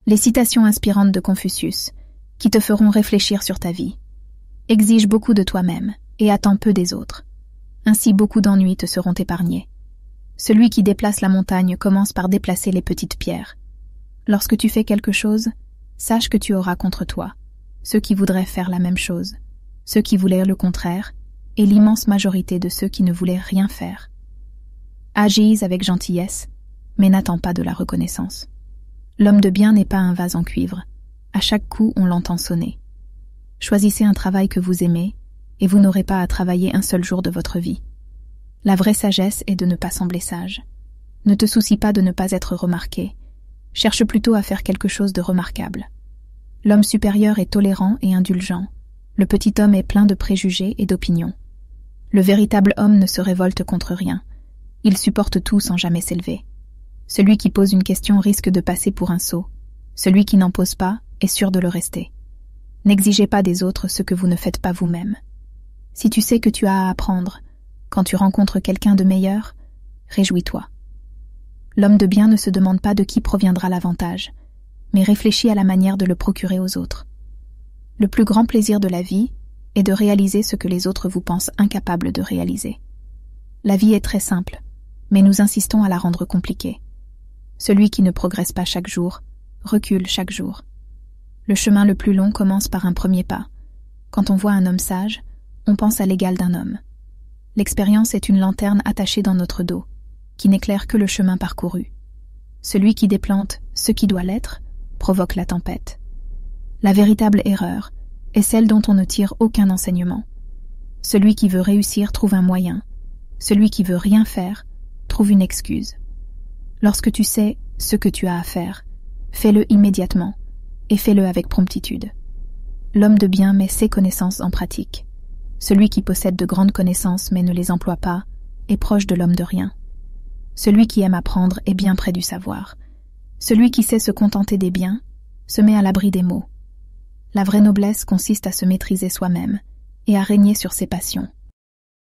Les citations inspirantes de Confucius, qui te feront réfléchir sur ta vie. Exige beaucoup de toi-même et attends peu des autres. Ainsi beaucoup d'ennuis te seront épargnés. Celui qui déplace la montagne commence par déplacer les petites pierres. Lorsque tu fais quelque chose, sache que tu auras contre toi ceux qui voudraient faire la même chose, ceux qui voulaient le contraire, et l'immense majorité de ceux qui ne voulaient rien faire. Agis avec gentillesse, mais n'attends pas de la reconnaissance. L'homme de bien n'est pas un vase en cuivre. À chaque coup, on l'entend sonner. Choisissez un travail que vous aimez, et vous n'aurez pas à travailler un seul jour de votre vie. La vraie sagesse est de ne pas sembler sage. Ne te soucie pas de ne pas être remarqué. Cherche plutôt à faire quelque chose de remarquable. L'homme supérieur est tolérant et indulgent. Le petit homme est plein de préjugés et d'opinions. Le véritable homme ne se révolte contre rien. Il supporte tout sans jamais s'élever. Celui qui pose une question risque de passer pour un sot. Celui qui n'en pose pas est sûr de le rester. N'exigez pas des autres ce que vous ne faites pas vous-même. Si tu sais que tu as à apprendre, quand tu rencontres quelqu'un de meilleur, réjouis-toi. L'homme de bien ne se demande pas de qui proviendra l'avantage, mais réfléchit à la manière de le procurer aux autres. Le plus grand plaisir de la vie est de réaliser ce que les autres vous pensent incapables de réaliser. La vie est très simple, mais nous insistons à la rendre compliquée. Celui qui ne progresse pas chaque jour, recule chaque jour. Le chemin le plus long commence par un premier pas. Quand on voit un homme sage, on pense à l'égal d'un homme. L'expérience est une lanterne attachée dans notre dos, qui n'éclaire que le chemin parcouru. Celui qui déplante ce qui doit l'être provoque la tempête. La véritable erreur est celle dont on ne tire aucun enseignement. Celui qui veut réussir trouve un moyen. Celui qui veut rien faire trouve une excuse. Lorsque tu sais ce que tu as à faire, fais-le immédiatement et fais-le avec promptitude. L'homme de bien met ses connaissances en pratique. Celui qui possède de grandes connaissances mais ne les emploie pas est proche de l'homme de rien. Celui qui aime apprendre est bien près du savoir. Celui qui sait se contenter des biens se met à l'abri des maux. La vraie noblesse consiste à se maîtriser soi-même et à régner sur ses passions.